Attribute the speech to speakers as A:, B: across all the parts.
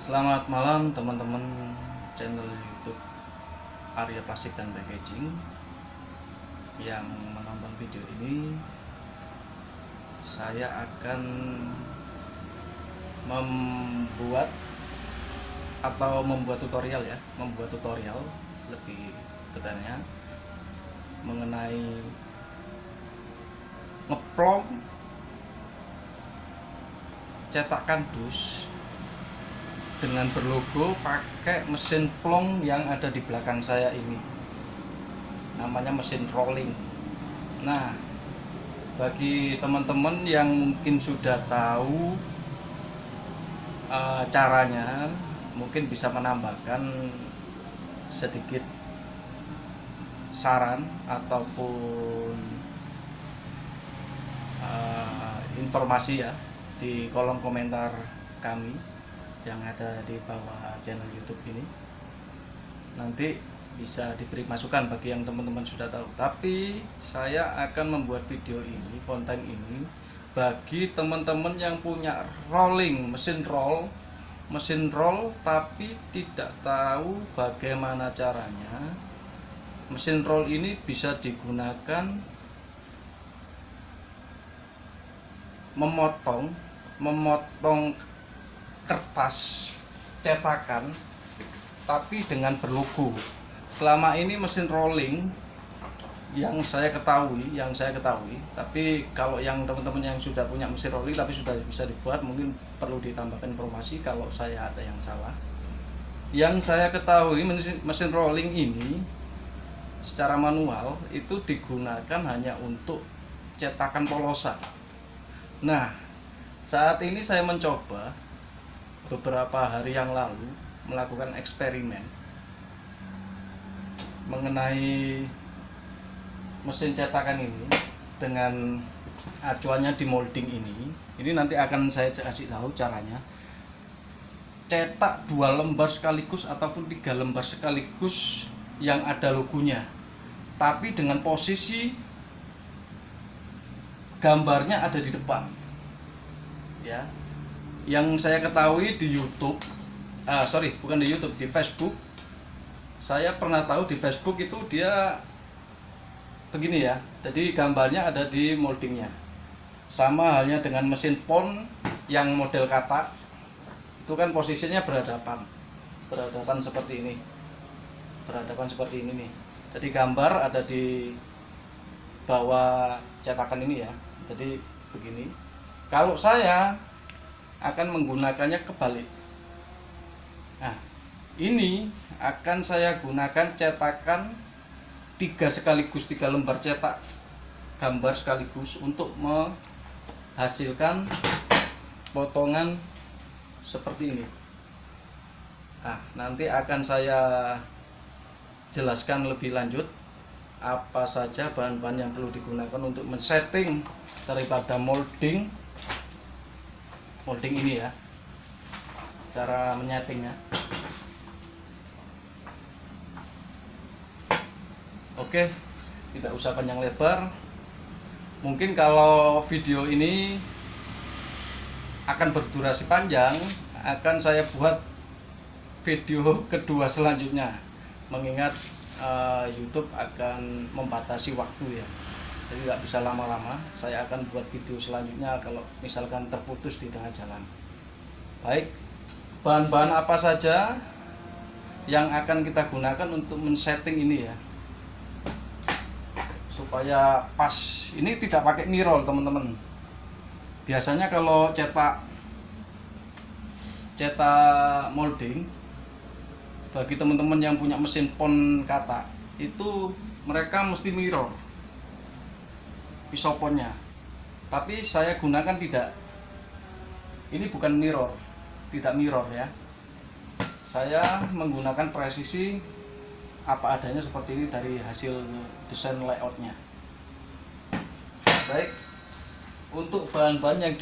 A: Selamat malam teman-teman channel YouTube Arya Plastik dan Packaging yang menonton video ini. Saya akan membuat tutorial lebih detailnya mengenai ngeplong cetakan dus dengan berlogo pakai mesin plong yang ada di belakang saya ini, namanya mesin rolling. Nah, bagi teman-teman yang mungkin sudah tahu caranya, mungkin bisa menambahkan sedikit saran ataupun informasi ya di kolom komentar kami yang ada di bawah channel YouTube ini. Nanti bisa diberi masukan bagi yang teman-teman sudah tahu. Tapi saya akan membuat video ini, konten ini bagi teman-teman yang punya mesin roll tapi tidak tahu bagaimana caranya. Mesin roll ini bisa digunakan memotong kertas cetakan tapi dengan berlogo. Selama ini mesin rolling yang saya ketahui, tapi kalau yang teman-teman yang sudah punya mesin rolling tapi sudah bisa dibuat, mungkin perlu ditambahkan informasi kalau saya ada yang salah. Yang saya ketahui, mesin rolling ini secara manual itu digunakan hanya untuk cetakan polosan. Nah, saat ini saya mencoba beberapa hari yang lalu melakukan eksperimen mengenai mesin cetakan ini dengan acuannya di molding ini. Ini nanti akan saya kasih tahu caranya. Cetak 2 lembar sekaligus ataupun 3 lembar sekaligus yang ada logonya, tapi dengan posisi gambarnya ada di depan ya. Yang saya ketahui di YouTube, di Facebook, saya pernah tahu di Facebook itu dia begini ya. Jadi gambarnya ada di moldingnya. Sama halnya dengan mesin pon yang model katak, itu kan posisinya berhadapan seperti ini. Nih. Jadi gambar ada di bawah cetakan ini ya. Jadi begini. Kalau saya akan menggunakannya kebalik. Nah, ini akan saya gunakan cetakan 3 lembar cetak gambar sekaligus untuk menghasilkan potongan seperti ini. Nah, nanti akan saya jelaskan lebih lanjut apa saja bahan-bahan yang perlu digunakan untuk men-setting daripada molding ini ya, cara menyetingnya. Oke, tidak usah panjang lebar. Mungkin kalau video ini akan berdurasi panjang, akan saya buat video kedua selanjutnya, mengingat YouTube akan membatasi waktu ya, jadi nggak bisa lama-lama. Saya akan buat video selanjutnya kalau misalkan terputus di tengah jalan. Baik, bahan-bahan apa saja yang akan kita gunakan untuk men-setting ini ya, supaya pas. Ini tidak pakai mirror teman-teman. Biasanya kalau cetak molding, bagi teman-teman yang punya mesin pon katak, itu mereka mesti mirror pisau ponnya. Tapi saya gunakan tidak. Ini bukan mirror, tidak mirror ya. Saya menggunakan presisi apa adanya seperti ini dari hasil desain layoutnya. Baik, untuk bahan-bahan yang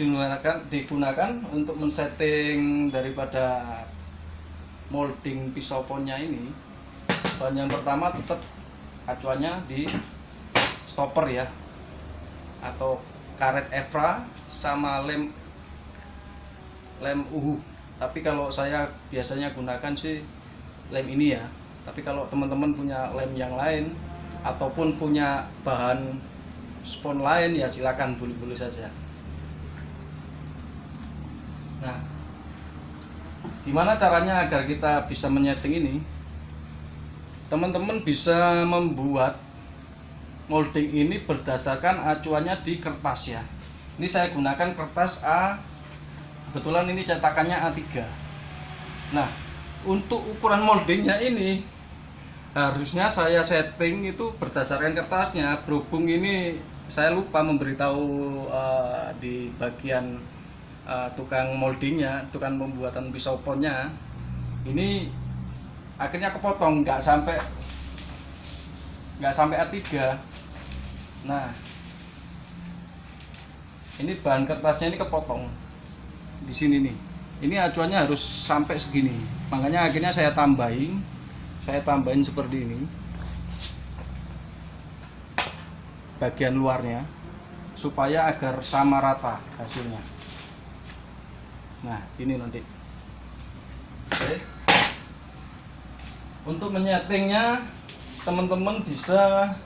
A: digunakan untuk men-setting daripada molding pisau ponnya ini, bahan yang pertama tetap acuannya di stopper ya, atau karet Evra sama lem uhu Tapi kalau saya biasanya gunakan sih lem ini ya. Tapi kalau teman-teman punya lem yang lain ataupun punya bahan spon lain ya silakan, boleh-boleh saja. Nah, gimana caranya agar kita bisa menyeting ini? Teman-teman bisa membuat molding ini berdasarkan acuannya di kertas ya. Ini saya gunakan kertas A, kebetulan ini cetakannya A3. Nah, untuk ukuran moldingnya ini harusnya saya setting itu berdasarkan kertasnya. Berhubung ini saya lupa memberitahu di bagian tukang moldingnya, tukang pembuatan pisau ponnya, ini akhirnya kepotong, nggak sampai A3. Nah, ini bahan kertasnya ini kepotong di sini nih. Ini acuannya harus sampai segini, makanya akhirnya saya tambahin seperti ini bagian luarnya supaya agar sama rata hasilnya. Nah, ini nanti. Oke. Untuk menyetingnya teman-teman bisa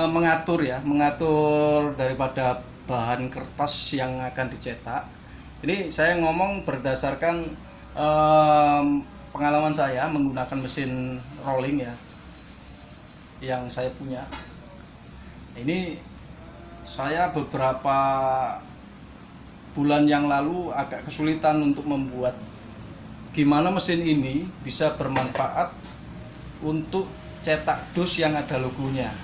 A: mengatur daripada bahan kertas yang akan dicetak. Ini saya ngomong berdasarkan pengalaman saya menggunakan mesin rolling ya, yang saya punya. Ini saya beberapa bulan yang lalu agak kesulitan untuk membuat gimana mesin ini bisa bermanfaat untuk cetak dus yang ada logonya.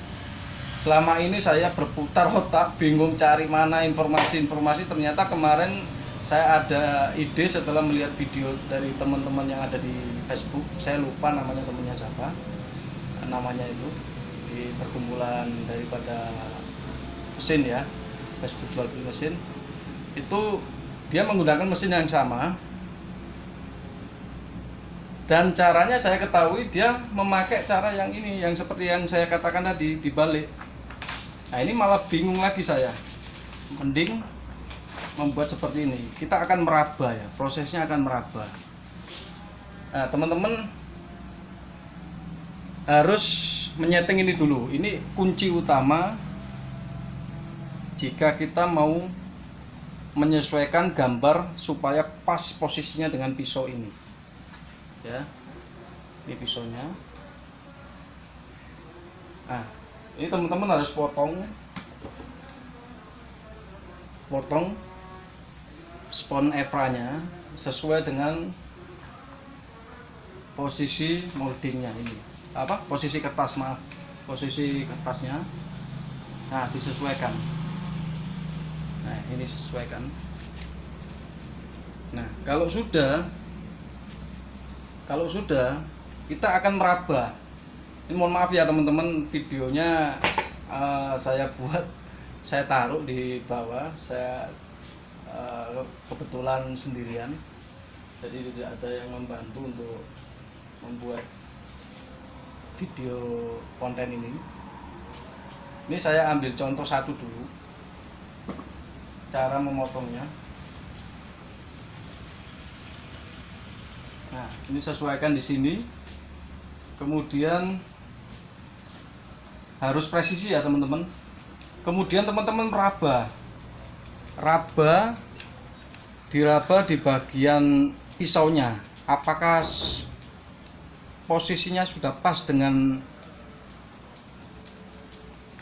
A: Selama ini saya berputar otak, bingung cari mana informasi-informasi. Ternyata kemarin saya ada ide setelah melihat video dari teman-teman yang ada di Facebook. Saya lupa namanya, temennya siapa namanya itu, di perkumpulan daripada mesin ya, Facebook jual beli mesin. Itu dia menggunakan mesin yang sama, dan caranya saya ketahui dia memakai cara yang ini, yang seperti yang saya katakan tadi, dibalik. Nah, ini malah bingung lagi saya. Mending membuat seperti ini. Kita akan meraba ya, prosesnya akan meraba. Nah, teman-teman harus menyeting ini dulu. Ini kunci utama jika kita mau menyesuaikan gambar supaya pas posisinya dengan pisau ini ya. Ini pisaunya. Nah, ini teman-teman harus potong spon efranya sesuai dengan posisi moldingnya ini, posisi kertasnya. Nah, disesuaikan. Nah, ini sesuaikan. Nah, kalau sudah kita akan meraba. Ini mohon maaf ya teman-teman, videonya saya taruh di bawah. Saya kebetulan sendirian, jadi tidak ada yang membantu untuk membuat video konten ini. Ini saya ambil contoh satu dulu, cara memotongnya. Nah, ini sesuaikan di sini. Kemudian harus presisi ya teman-teman. Kemudian teman-teman diraba di bagian pisaunya. Apakah posisinya sudah pas dengan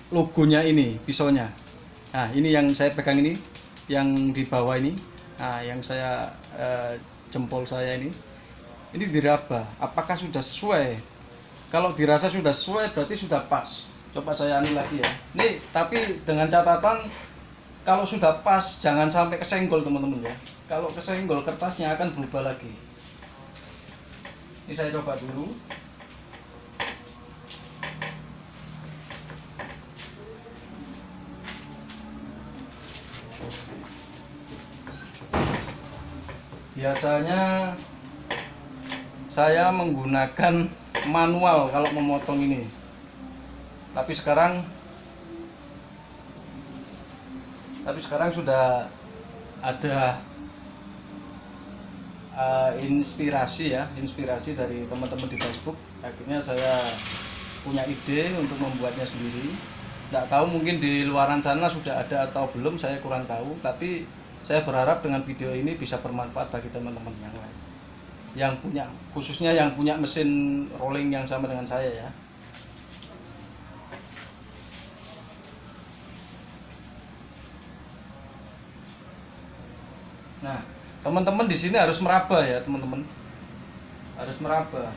A: logonya ini pisaunya. Nah, ini yang saya pegang ini, yang di bawah ini. Nah, yang saya jempol saya ini diraba. Apakah sudah sesuai? Kalau dirasa sudah sesuai berarti sudah pas. Coba saya anu lagi ya. Nih, tapi dengan catatan kalau sudah pas jangan sampai kesenggol teman-teman ya. Kalau kesenggol kertasnya akan berubah lagi. Ini saya coba dulu. Biasanya saya menggunakan manual kalau memotong ini, tapi sekarang sudah ada inspirasi dari teman-teman di Facebook. Akhirnya saya punya ide untuk membuatnya sendiri. Nggak tahu mungkin di luaran sana sudah ada atau belum, saya kurang tahu. Tapi saya berharap dengan video ini bisa bermanfaat bagi teman-teman yang lain, yang punya, khususnya yang punya mesin rolling yang sama dengan saya ya. Nah, teman-teman di sini harus meraba ya, teman-teman. Harus meraba.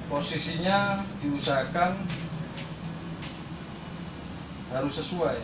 A: Posisinya diusahakan harus sesuai.